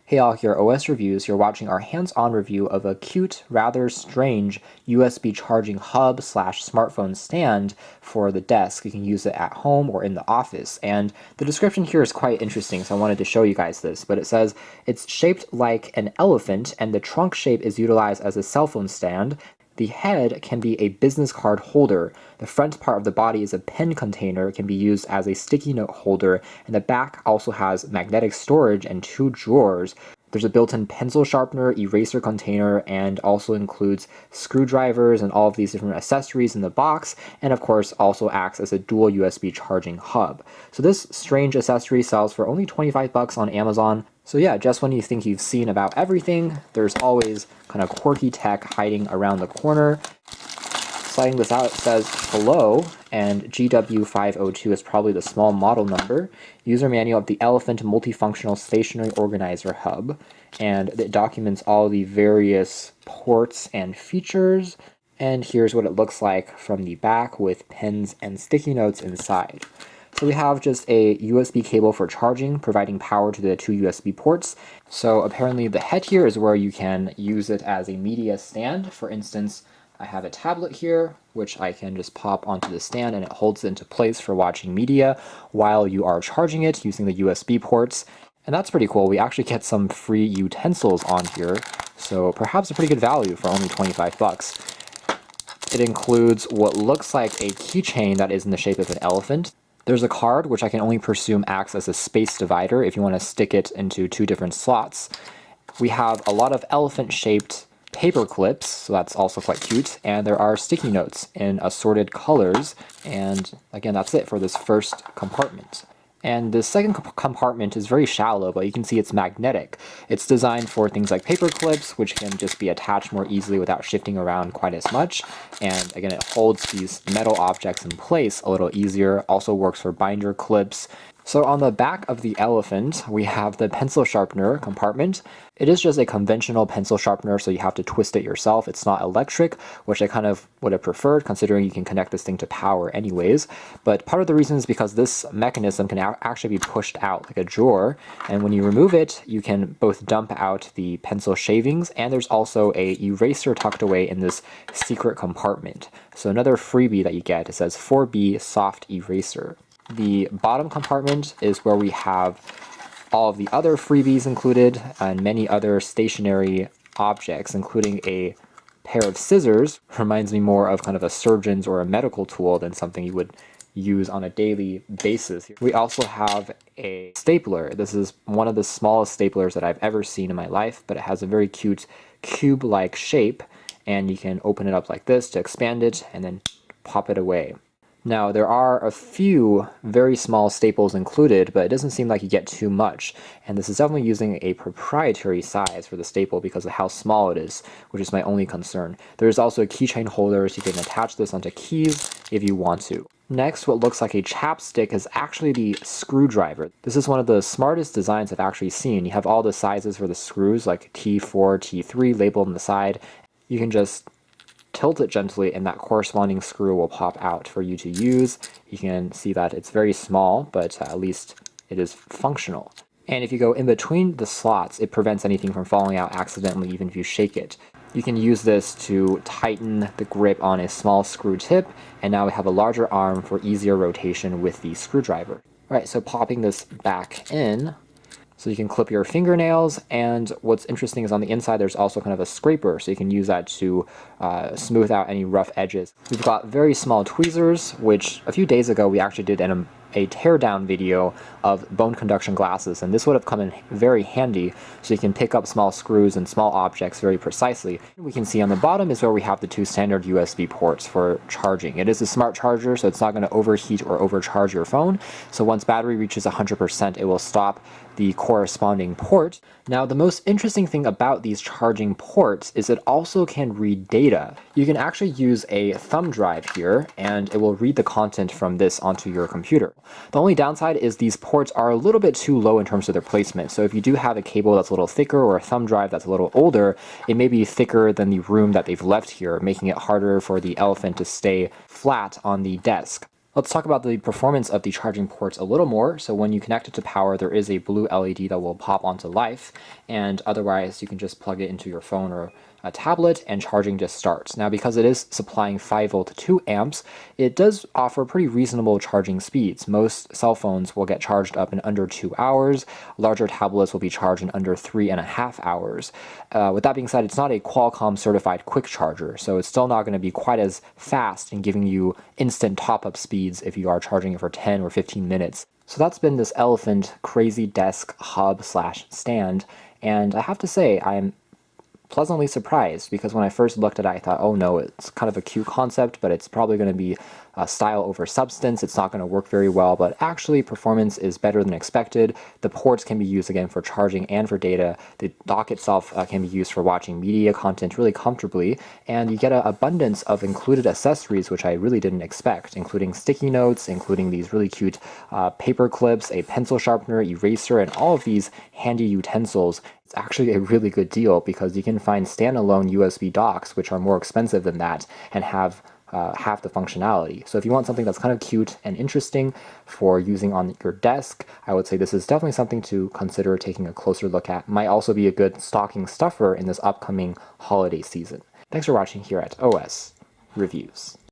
Hey all, here OS Reviews. You're watching our hands-on review of a cute, rather strange USB charging hub slash smartphone stand for the desk. You can use it at home or in the office. And the description here is quite interesting, so I wanted to show you guys this. But it says it's shaped like an elephant and the trunk shape is utilized as a cell phone stand. The head can be a business card holder. The front part of the body is a pen container. It can be used as a sticky note holder. And the back also has magnetic storage and 2 drawers. There's a built-in pencil sharpener, eraser container, and also includes screwdrivers and all of these different accessories in the box, and of course also acts as a dual USB charging hub. So this strange accessory sells for only 25 bucks on Amazon. So yeah, just when you think you've seen about everything, there's always kind of quirky tech hiding around the corner. Sliding this out, it says hello, and GW502 is probably the small model number. User manual of the Elephant Multifunctional Stationery Organizer Hub, and it documents all the various ports and features. And here's what it looks like from the back with pens and sticky notes inside. So we have just a USB cable for charging, providing power to the 2 USB ports. So apparently the head here is where you can use it as a media stand. For instance, I have a tablet here, which I can just pop onto the stand and it holds it into place for watching media while you are charging it using the USB ports. And that's pretty cool. We actually get some free utensils on here, so perhaps a pretty good value for only 25 bucks. It includes what looks like a keychain that is in the shape of an elephant. There's a card, which I can only presume acts as a space divider if you want to stick it into 2 different slots. We have a lot of elephant-shaped paper clips, so that's also quite cute, and there are sticky notes in assorted colors, and again, that's it for this first compartment. And the second compartment is very shallow, but you can see it's magnetic. It's designed for things like paper clips, which can just be attached more easily without shifting around quite as much. And again, it holds these metal objects in place a little easier. Also works for binder clips. So on the back of the elephant, we have the pencil sharpener compartment. It is just a conventional pencil sharpener, so you have to twist it yourself. It's not electric, which I kind of would have preferred, considering you can connect this thing to power anyways. But part of the reason is because this mechanism can actually be pushed out like a drawer, and when you remove it, you can both dump out the pencil shavings, and there's also a eraser tucked away in this secret compartment. So another freebie that you get, it says 4B soft eraser. The bottom compartment is where we have all of the other freebies included and many other stationary objects, including a pair of scissors. Reminds me more of kind of a surgeon's or a medical tool than something you would use on a daily basis. We also have a stapler. This is one of the smallest staplers that I've ever seen in my life, but it has a very cute cube-like shape, and you can open it up like this to expand it and then pop it away. Now, there are a few very small staples included, but it doesn't seem like you get too much. And this is definitely using a proprietary size for the staple because of how small it is, which is my only concern. There's also a keychain holder, so you can attach this onto keys if you want to. Next, what looks like a chapstick is actually the screwdriver. This is one of the smartest designs I've actually seen. You have all the sizes for the screws, like T4, T3 labeled on the side. You can just tilt it gently and that corresponding screw will pop out for you to use. You can see that it's very small, but at least it is functional. And if you go in between the slots, it prevents anything from falling out accidentally even if you shake it. You can use this to tighten the grip on a small screw tip, and now we have a larger arm for easier rotation with the screwdriver. Alright, so popping this back in, so you can clip your fingernails, and what's interesting is on the inside there's also kind of a scraper, so you can use that to smooth out any rough edges. We've got very small tweezers, which a few days ago we actually did a teardown video of bone conduction glasses, and this would have come in very handy, so you can pick up small screws and small objects very precisely. We can see on the bottom is where we have the 2 standard USB ports for charging. It is a smart charger, so it's not going to overheat or overcharge your phone, so once battery reaches 100%, it will stop the corresponding port. Now, the most interesting thing about these charging ports is it also can read data. You can actually use a thumb drive here, and it will read the content from this onto your computer. The only downside is these ports are a little bit too low in terms of their placement. So if you do have a cable that's a little thicker or a thumb drive that's a little older, it may be thicker than the room that they've left here, making it harder for the elephant to stay flat on the desk. Let's talk about the performance of the charging ports a little more. So when you connect it to power, there is a blue LED that will pop onto life, and otherwise you can just plug it into your phone or a tablet and charging just starts. Now, because it is supplying 5 volt to 2 amps, it does offer pretty reasonable charging speeds. Most cell phones will get charged up in under 2 hours. Larger tablets will be charged in under 3.5 hours. With that being said, it's not a Qualcomm certified quick charger, so it's still not going to be quite as fast in giving you instant top-up speeds if you are charging it for 10 or 15 minutes. So that's been this Elephant Crazy Desk Hub slash stand, and I have to say, I'm pleasantly surprised, because when I first looked at it, I thought, oh no, it's kind of a cute concept, but it's probably going to be style over substance. It's not going to work very well, but actually performance is better than expected. The ports can be used again for charging and for data. The dock itself can be used for watching media content really comfortably, and you get an abundance of included accessories, which I really didn't expect, including sticky notes, including these really cute paper clips, a pencil sharpener, eraser, and all of these handy utensils. It's actually a really good deal because you can find standalone USB docks, which are more expensive than that, and have half the functionality. So if you want something that's kind of cute and interesting for using on your desk, I would say this is definitely something to consider taking a closer look at. Might also be a good stocking stuffer in this upcoming holiday season. Thanks for watching here at OS Reviews.